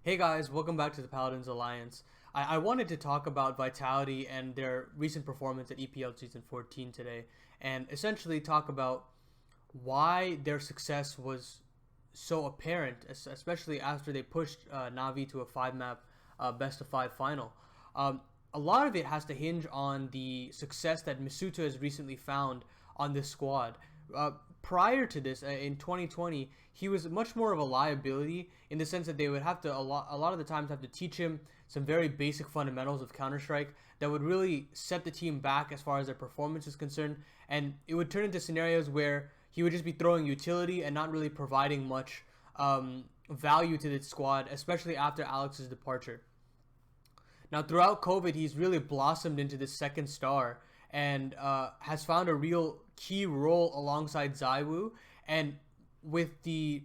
Hey guys, welcome back to the Paladins Alliance. I wanted to talk about Vitality and their recent performance at EPL Season 14 today, and essentially talk about why their success was so apparent, especially after they pushed Na'Vi to a 5-map best of 5 final. A lot of it has to hinge on the success that Misutaaa has recently found on this squad. Prior to this, in 2020, he was much more of a liability in the sense that they would have to a lot of the times have to teach him some very basic fundamentals of Counter-Strike that would really set the team back as far as their performance is concerned, and it would turn into scenarios where he would just be throwing utility and not really providing much value to the squad, especially after Alex's departure. Now, throughout COVID, he's really blossomed into this second star and has found a real key role alongside ZywOo. And with the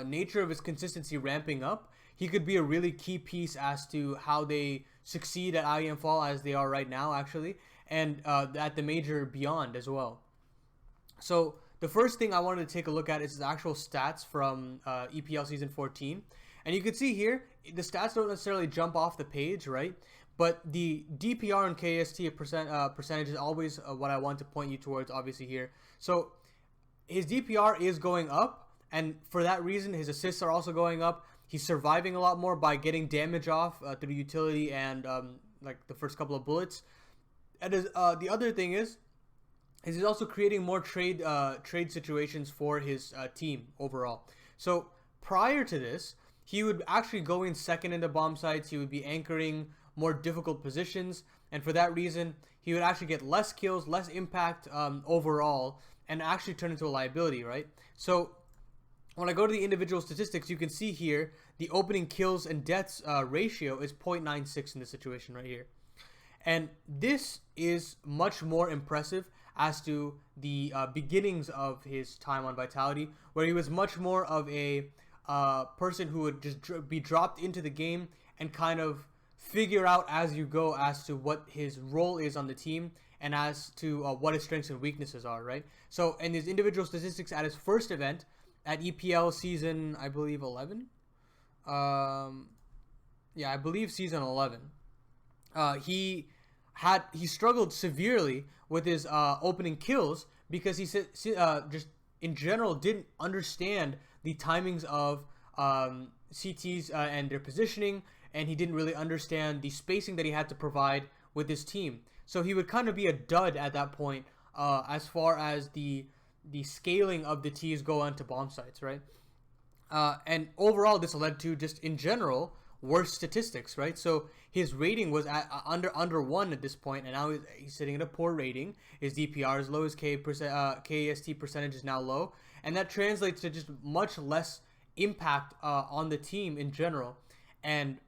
nature of his consistency ramping up, he could be a really key piece as to how they succeed at IEM Fall as they are right now, actually, and at the major beyond as well. So the first thing I wanted to take a look at is his actual stats from EPL Season 14. And you can see here, the stats don't necessarily jump off the page, right? But the DPR and KST percentage is always what I want to point you towards, obviously, here. So his DPR is going up, and for that reason, his assists are also going up. He's surviving a lot more by getting damage off through utility and like the first couple of bullets. And the other thing is he's also creating more trade situations for his team overall. So prior to this, he would actually go in second in the bomb sites. He would be anchoring more difficult positions, and for that reason, he would actually get less kills, less impact overall, and actually turn into a liability, right? So when I go to the individual statistics, you can see here the opening kills and deaths ratio is 0.96 in this situation right here. And this is much more impressive as to the beginnings of his time on Vitality, where he was much more of a person who would just be dropped into the game and kind of figure out as you go as to what his role is on the team and as to what his strengths and weaknesses are, right? So in his individual statistics at his first event at EPL season, I believe 11. Yeah, I believe season 11. He struggled severely with his opening kills because he just in general didn't understand the timings of CTs and their positioning, and he didn't really understand the spacing that he had to provide with his team. So he would kind of be a dud at that point as far as the scaling of the Ts go onto bomb sites, right? And overall, this led to just in general worse statistics, right? So his rating was at under 1 at this point, and now he's sitting at a poor rating. His DPR is low, his KST percentage is now low, and that translates to just much less impact on the team in general, and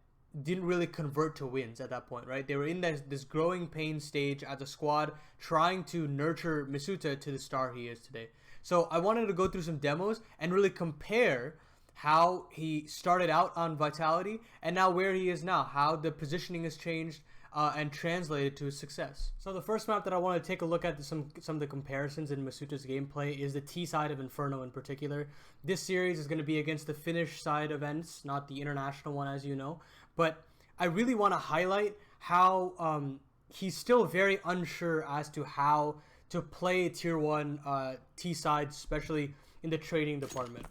didn't really convert to wins at that point, right? They were in this growing pain stage as a squad, trying to nurture Misutaaa to the star he is today. So I wanted to go through some demos and really compare how he started out on Vitality and now where he is now, how the positioning has changed and translated to his success. So the first map that I want to take a look at some of the comparisons in Misutaa's gameplay is the T side of Inferno in particular. This series is going to be against the Finnish side events, not the international one, as you know. But I really want to highlight how he's still very unsure as to how to play Tier 1 T side, especially in the trading department.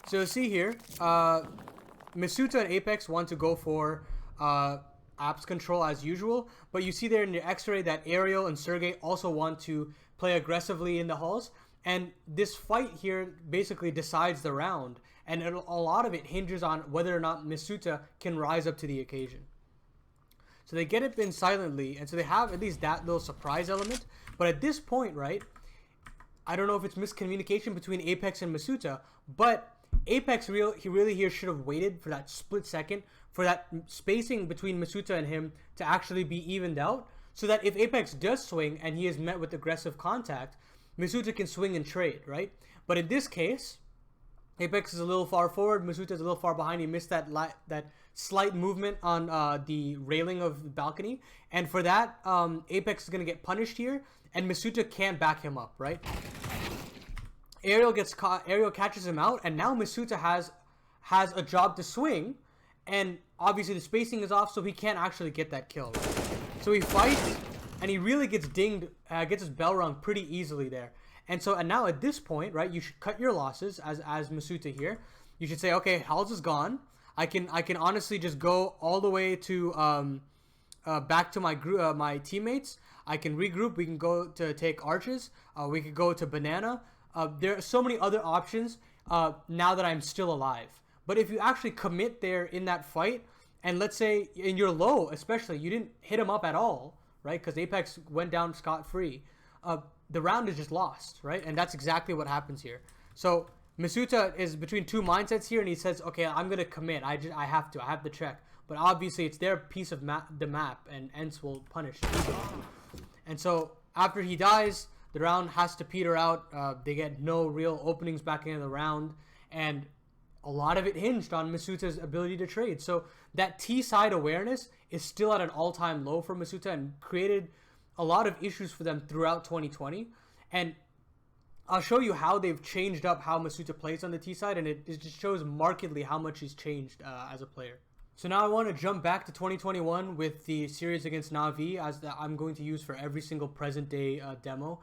So see here, Misutaaa and Apex want to go for apps control as usual, but you see there in the X-ray that Ariel and Sergey also want to play aggressively in the halls, and this fight here basically decides the round, and a lot of it hinges on whether or not Misutaaa can rise up to the occasion. So they get it in silently, and so they have at least that little surprise element, but at this point, right, I don't know if it's miscommunication between Apex and Misutaaa, but Apex really here should have waited for that split second, for that spacing between Misutaaa and him to actually be evened out, so that if Apex does swing and he is met with aggressive contact, Misutaaa can swing and trade, right? But in this case, Apex is a little far forward, Misutaaa is a little far behind. He missed that slight movement on the railing of the balcony, and for that, Apex is going to get punished here, and Misutaaa can't back him up, right? Ariel gets caught. Ariel catches him out, and now Misutaaa has a job to swing, and obviously the spacing is off, so he can't actually get that kill. Right? So he fights, and he really gets dinged, gets his bell rung pretty easily there. And so, and now at this point, right, you should cut your losses as Misutaaa here. You should say, okay, Hals is gone. I can honestly just go all the way to back to my teammates. I can regroup. We can go to take arches. We could go to banana. There are so many other options now that I'm still alive. But if you actually commit there in that fight, and let's say in your low especially, you didn't hit him up at all, right? Because Apex went down scot-free. The round is just lost, right? And that's exactly what happens here. So Misutaaa is between two mindsets here, and he says, okay, I'm going to commit. I have to check. But obviously it's their piece of the map, and ENCE will punish. And so after he dies, the round has to peter out. They get no real openings back into the round, and a lot of it hinged on Misutaa's ability to trade. So that T-side awareness is still at an all-time low for Misutaaa and created a lot of issues for them throughout 2020. And I'll show you how they've changed up how Misutaaa plays on the T-side, and it just shows markedly how much he's changed as a player. So now I want to jump back to 2021 with the series against Na'Vi, as I'm going to use for every single present-day demo.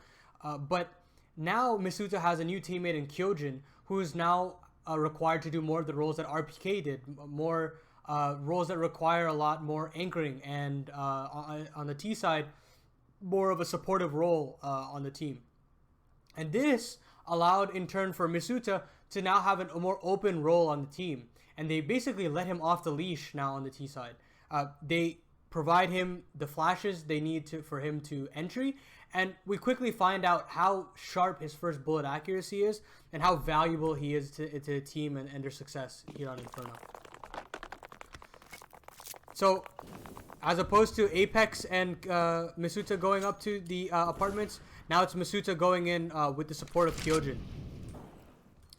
But now Misutaaa has a new teammate in Kyojin, who is now required to do more of the roles that RPK did, more roles that require a lot more anchoring, and on the T side, more of a supportive role on the team. And this allowed in turn for Misutaaa to now have a more open role on the team, and they basically let him off the leash now on the T side. They provide him the flashes they need for him to entry, and we quickly find out how sharp his first bullet accuracy is and how valuable he is to the team and their success here on Inferno. So as opposed to Apex and Misutaaa going up to the apartments, now it's Misutaaa going in with the support of Kyojin.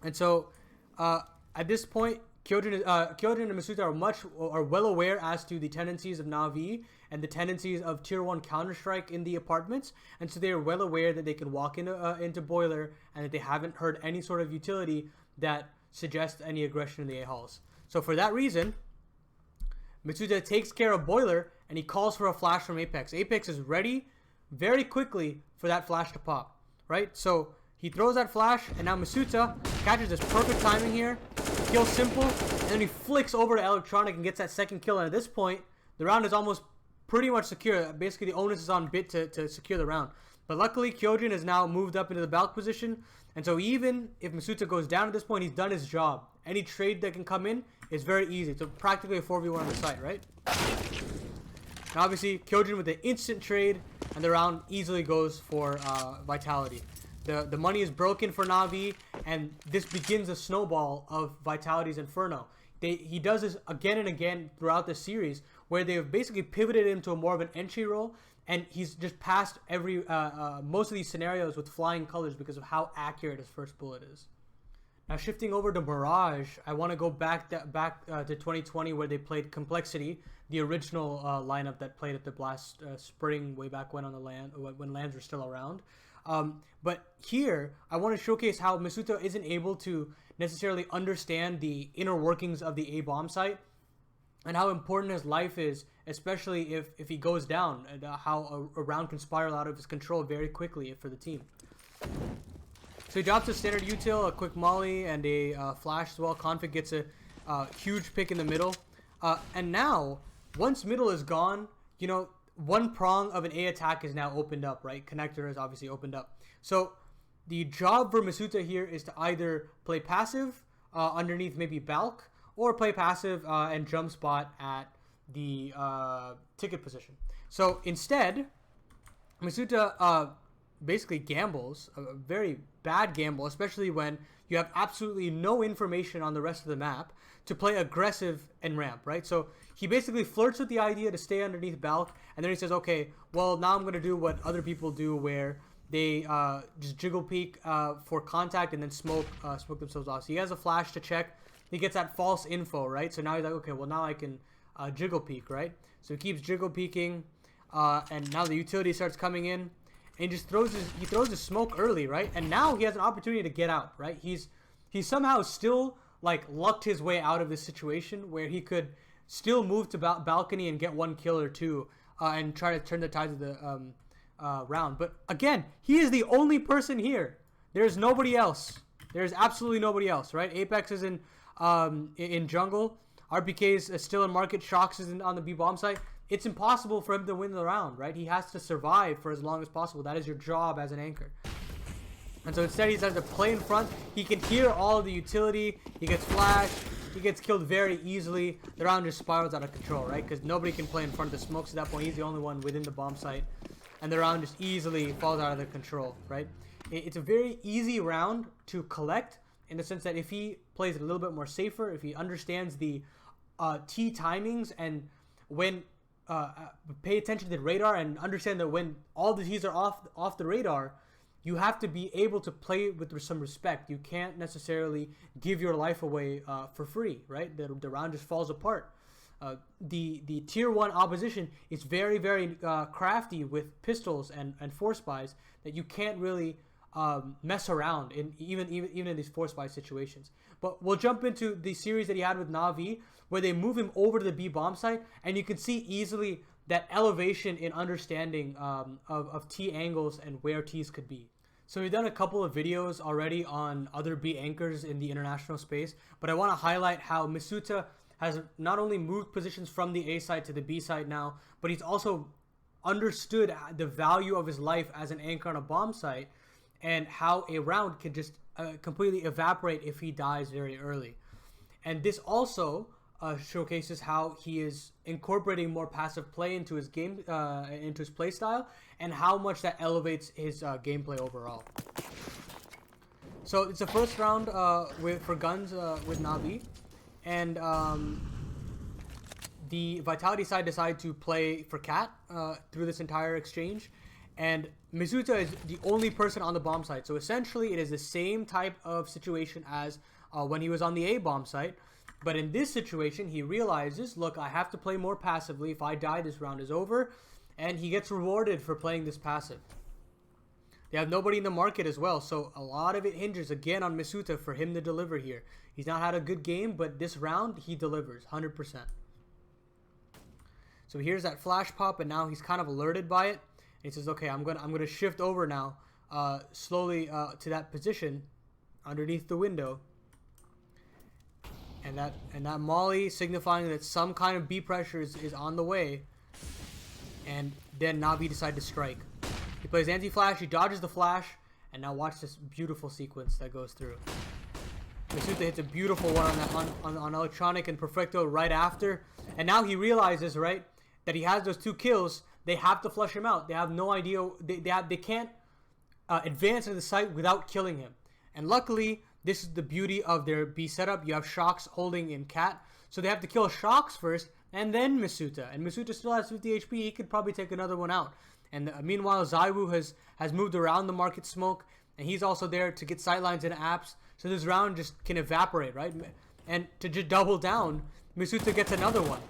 And so at this point, Kyojin and Misutaaa are well aware as to the tendencies of Na'Vi and the tendencies of Tier 1 Counter-Strike in the apartments, and so they are well aware that they can walk into Boiler and that they haven't heard any sort of utility that suggests any aggression in the A-halls. So for that reason, Misutaaa takes care of Boiler, and he calls for a flash from Apex. Apex is ready very quickly for that flash to pop, right? So he throws that flash, and now Misutaaa catches this perfect timing here. Kill simple, and then he flicks over to Electronic and gets that second kill. And at this point, the round is almost pretty much secure. Basically, the onus is on Bit to secure the round. But luckily, Kyojin has now moved up into the Balk position. And so even if Misutaaa goes down at this point, he's done his job. Any trade that can come in is very easy. It's practically a 4v1 on the site, right? And obviously, Kyojin with the instant trade, and the round easily goes for Vitality. The money is broken for Na'Vi, and this begins a snowball of Vitality's Inferno. He does this again and again throughout the series, where they've basically pivoted him to more of an entry role, and he's just passed most of these scenarios with flying colors because of how accurate his first bullet is. Now shifting over to Mirage, I want to go back to 2020, where they played Complexity, the original lineup that played at the Blast Spring way back when when LANs were still around. But here, I want to showcase how Misutaaa isn't able to necessarily understand the inner workings of the A-bomb site and how important his life is, especially if he goes down, and how a round can spiral out of his control very quickly for the team. So he drops a standard util, a quick molly, and a flash as well. Config gets a huge pick in the middle. And now, once middle is gone, you know, one prong of an A attack is now opened up, right? Connector is obviously opened up. So the job for Misutaaa here is to either play passive underneath maybe Balk, or play passive and jump spot at the ticket position. So instead, Misutaaa basically gambles, a very bad gamble, especially when you have absolutely no information on the rest of the map, to play aggressive and ramp, right? So he basically flirts with the idea to stay underneath Balk, and then he says, okay, well, now I'm going to do what other people do, where they just jiggle peek for contact and then smoke themselves off. So he has a flash to check. He gets that false info, right? So now he's like, okay, well, now I can jiggle peek, right? So he keeps jiggle peeking, and now the utility starts coming in, and he just throws his smoke early, right? And now he has an opportunity to get out, right? He's somehow still like lucked his way out of this situation where he could still move to balcony and get 1 kill or 2 and try to turn the tides of the round. But again, he is the only person here. There's nobody else. There's absolutely nobody else, right? Apex is in jungle. RPK is still in market. Shox is on the B bomb site. It's impossible for him to win the round, right? He has to survive for as long as possible. That is your job as an anchor. And so instead he decides to play in front. He can hear all of the utility. He gets flashed. He gets killed very easily. The round just spirals out of control, right? Because nobody can play in front of the smokes at that point. He's the only one within the bomb site. And the round just easily falls out of their control, right? It's a very easy round to collect in the sense that if he plays it a little bit more safer, if he understands the T timings and when pay attention to the radar and understand that when all the T's are off the radar, you have to be able to play with some respect. You can't necessarily give your life away for free, right? The round just falls apart. The tier 1 opposition is very, very crafty with pistols and force buys that you can't really mess around in even in these force buy situations. But we'll jump into the series that he had with Na'Vi, where they move him over to the B bomb site, and you can see easily that elevation in understanding of T angles and where T's could be. So we've done a couple of videos already on other B anchors in the international space, but I want to highlight how Misutaaa has not only moved positions from the A side to the B side now, but he's also understood the value of his life as an anchor on a bomb site and how a round can just completely evaporate if he dies very early. And this also showcases how he is incorporating more passive play into his game, into his play style, and how much that elevates his gameplay overall. So it's the first round for guns with Na'Vi, and the Vitality side decided to play for Cat through this entire exchange, and Misutaaa is the only person on the bomb site. So essentially, it is the same type of situation as when he was on the A bomb site. But in this situation, he realizes, look, I have to play more passively. If I die, this round is over. And he gets rewarded for playing this passive. They have nobody in the market as well. So a lot of it hinges, again, on Misutaaa for him to deliver here. He's not had a good game, but this round, he delivers 100%. So here's that flash pop, and now he's kind of alerted by it. And he says, okay, I'm gonna shift over now, slowly to that position underneath the window. And that molly signifying that some kind of B pressure is on the way. And then Na'Vi decide to strike. He plays anti-flash, he dodges the flash, and now watch this beautiful sequence that goes through. Misutaaa hits a beautiful one on electronic and perfecto right after. And now he realizes, right, that he has those 2 kills. They have to flush him out. They have no idea. They can't advance into the site without killing him. And luckily, this is the beauty of their B setup. You have Shox holding in Cat. So they have to kill Shox first and then Misutaaa. And Misutaaa still has 50 HP. He could probably take another one out. And meanwhile, ZywOo has moved around the market smoke. And he's also there to get sightlines and apps. So this round just can evaporate, right? And to just double down, Misutaaa gets another one.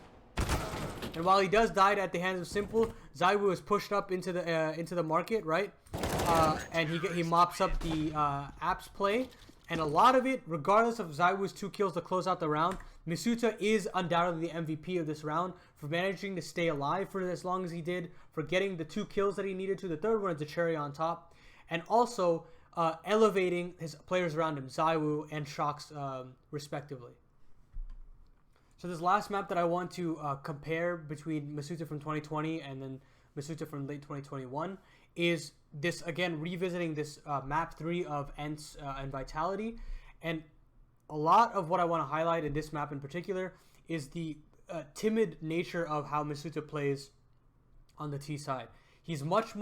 And while he does die at the hands of Simple, ZywOo is pushed up into the market, right? And he mops up the apps play. And a lot of it, regardless of ZywOo's 2 kills to close out the round, Misutaaa is undoubtedly the MVP of this round for managing to stay alive for as long as he did, for getting the 2 kills that he needed to. The third one is the cherry on top. And also elevating his players around him, ZywOo and Shox, respectively. So this last map that I want to compare between Misutaaa from 2020 and then Misutaaa from late 2021 is this, again, revisiting this map 3 of Ents and Vitality. And a lot of what I want to highlight in this map in particular is the timid nature of how Misutaaa plays on the T side. He's much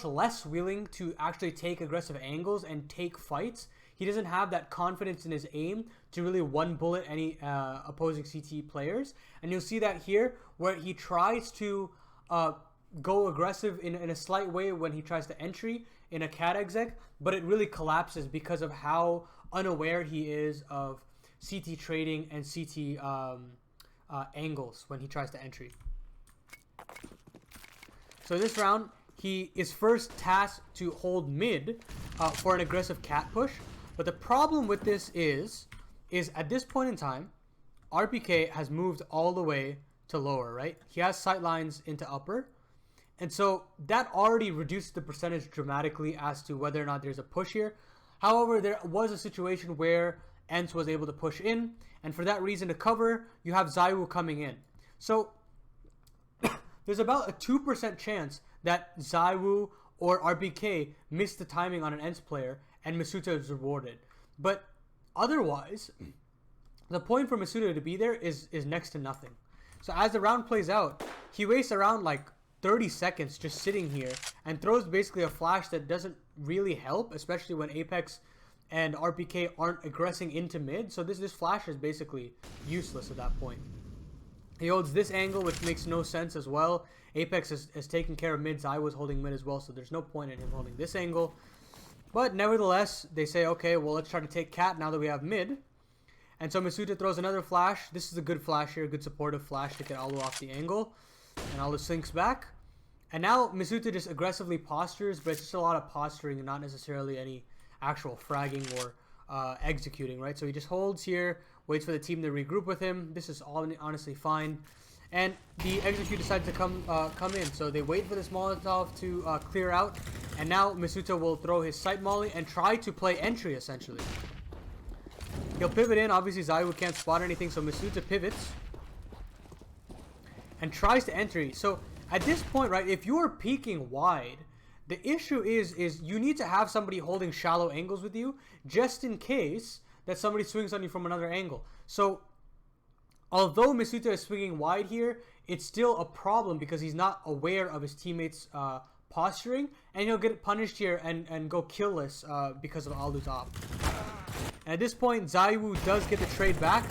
less willing to actually take aggressive angles and take fights. He doesn't have that confidence in his aim to really one bullet any opposing CT players. And you'll see that here where he tries to go aggressive in a slight way when he tries to entry in a cat exec, but it really collapses because of how unaware he is of CT trading and CT angles when he tries to entry. So this round, he is first tasked to hold mid for an aggressive cat push. But the problem with this is is at this point in time, RPK has moved all the way to lower, right? He has sight lines into upper. And so that already reduced the percentage dramatically as to whether or not there's a push here. However, there was a situation where ENCE was able to push in. And for that reason, to cover, you have ZywOo coming in. So there's about a 2% chance that ZywOo or RPK missed the timing on an ENCE player and Misutaaa is rewarded. But otherwise, the point for Misutaaa to be there is next to nothing. So as the round plays out, he wastes around like 30 seconds just sitting here and throws basically a flash that doesn't really help, especially when Apex and RPK aren't aggressing into mid. So this flash is basically useless at that point. He holds this angle, which makes no sense as well. Apex is taking care of mid. ZywOo is holding mid as well, so there's no point in him holding this angle. But nevertheless, they say, okay, well, let's try to take cat now that we have mid. And so Misutaaa throws another flash. This is a good flash here, good supportive flash to get Alu off the angle. And Alu sinks back. And now Misutaaa just aggressively postures, but it's just a lot of posturing and not necessarily any actual fragging or executing, right? So he just holds here, waits for the team to regroup with him. This is all honestly fine. And the execute decides to come in. So they wait for this Molotov to clear out. And now Misutaaa will throw his sight molly and try to play entry, essentially. He'll pivot in. Obviously, ZywOo can't spot anything, so Misutaaa pivots and tries to enter. So at this point, right, if you are peeking wide, the issue is you need to have somebody holding shallow angles with you just in case that somebody swings on you from another angle. So although Misutaaa is swinging wide here, it's still a problem because he's not aware of his teammates' posturing, and he'll get punished here and go killless because of Alu's op. And at this point, ZywOo does get the trade back,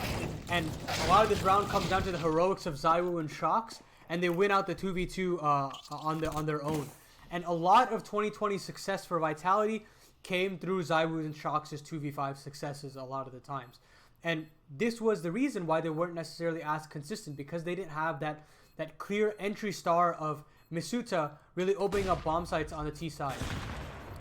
and a lot of this round comes down to the heroics of ZywOo and Shox, and they win out the 2v2 on their own. And a lot of 2020 success for Vitality came through ZywOo and Shox's 2v5 successes a lot of the times. And this was the reason why they weren't necessarily as consistent, because they didn't have that clear entry star of Misutaaa really opening up bomb sites on the T side.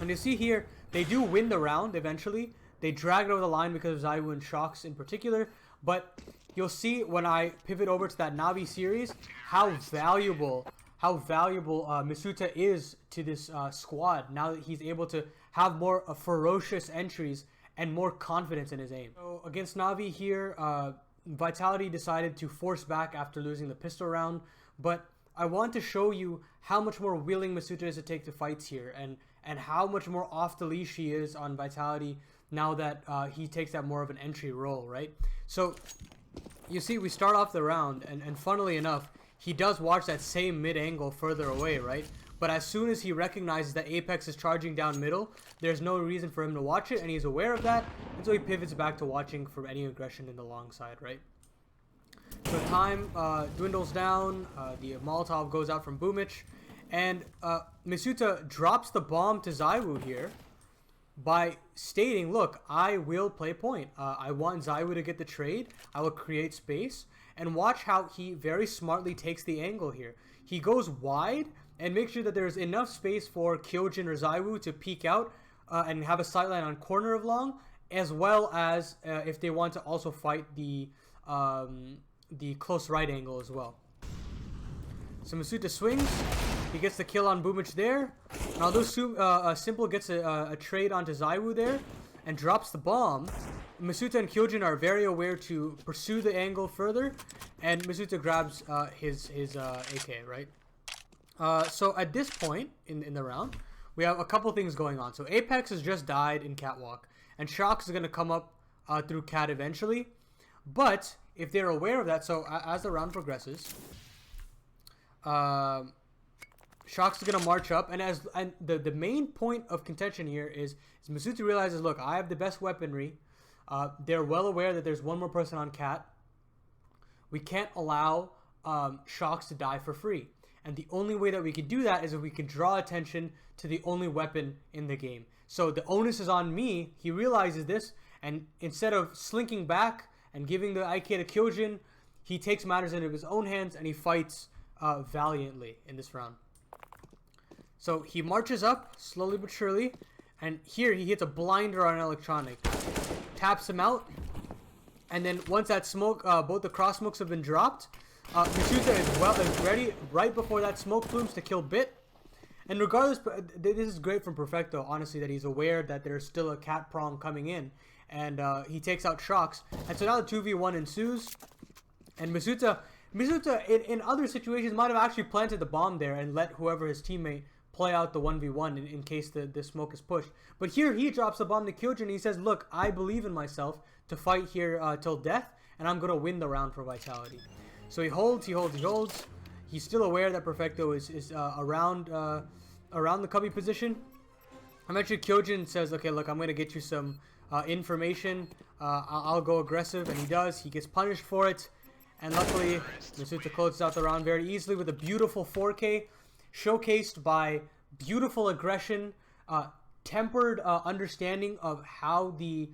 And you see here, they do win the round eventually. They drag it over the line because of ZywOo and Shox in particular. But you'll see when I pivot over to that Navi series how valuable Misutaaa is to this squad now that he's able to have more ferocious entries and more confidence in his aim. So against Navi here, Vitality decided to force back after losing the pistol round, but I want to show you how much more willing Misutaaa is to take the fights here, and how much more off the leash he is on Vitality now that he takes that more of an entry role, right? So you see, we start off the round, and funnily enough, he does watch that same mid angle further away, right? But as soon as he recognizes that Apex is charging down middle, there's no reason for him to watch it, and he's aware of that, and so he pivots back to watching for any aggression in the long side, right? So time dwindles down, the Molotov goes out from Boomich, and Misutaaa drops the bomb to ZywOo here by stating, look, I will play point. I want ZywOo to get the trade. I will create space. And watch how he very smartly takes the angle here. He goes wide and makes sure that there's enough space for Kyojin or ZywOo to peek out and have a sightline on corner of long, as well as if they want to also fight the close right angle as well. So Misutaaa swings. He gets the kill on Boomich there. And although Simple gets a trade onto ZywOo there and drops the bomb, Misutaaa and Kyojin are very aware to pursue the angle further, and Misutaaa grabs his AK, right? So at this point in the round, we have a couple things going on. So Apex has just died in Catwalk, and Shox is going to come up through Cat eventually. But if they're aware of that, so as the round progresses, Shox is going to march up, and the main point of contention here is Misutaaa realizes, look, I have the best weaponry. They're well aware that there's one more person on Cat. We can't allow Shox to die for free. And the only way that we could do that is if we could draw attention to the only weapon in the game. So the onus is on me. He realizes this, and instead of slinking back and giving the IK to Kyojin, he takes matters into his own hands and he fights valiantly in this round. So he marches up slowly but surely, and here he hits a blinder on an electronic. Taps him out, And then once that smoke, both the cross smokes have been dropped, Misutaaa is ready right before that smoke plumes to kill Bit. And regardless, this is great from Perfecto, honestly, that he's aware that there's still a cat prong coming in. And he takes out Shocks. And so now the 2v1 ensues. And Misutaaa in other situations might have actually planted the bomb there and let whoever his teammate play out the 1v1 in case the smoke is pushed. But here he drops the bomb to Kyojin and he says, look, I believe in myself to fight here till death, and I'm going to win the round for Vitality. So he holds. He's still aware that Perfecto is around the cubby position. Eventually Kyojin says, okay, look, I'm going to get you some information. I'll go aggressive, and he does. He gets punished for it. And luckily, Misutaaa closes out the round very easily with a beautiful 4K, showcased by beautiful aggression, tempered understanding of how the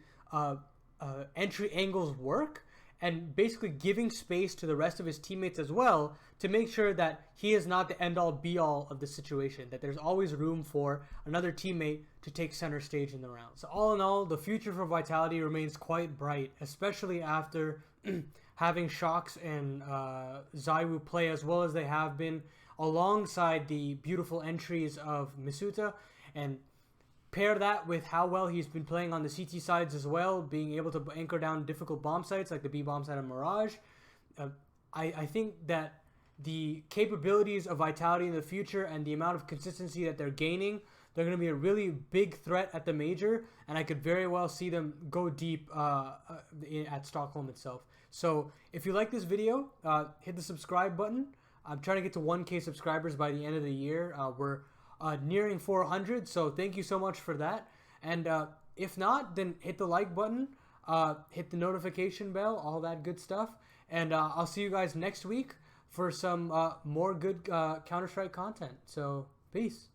entry angles work, and basically giving space to the rest of his teammates as well to make sure that he is not the end-all be-all of the situation, that there's always room for another teammate to take center stage in the round. So all in all, the future for Vitality remains quite bright, especially after having Shocks and ZywOo play as well as they have been, alongside the beautiful entries of Misutaaa, and pair that with how well he's been playing on the CT sides as well, being able to anchor down difficult bomb sites like the B bomb site of Mirage. I think that the capabilities of Vitality in the future and the amount of consistency that they're gaining, they're going to be a really big threat at the major, and I could very well see them go deep at Stockholm itself. So if you like this video, hit the subscribe button. I'm trying to get to 1K subscribers by the end of the year. We're nearing 400, so thank you so much for that. And if not, then hit the like button, hit the notification bell, all that good stuff. And I'll see you guys next week for some more good Counter-Strike content. So, peace.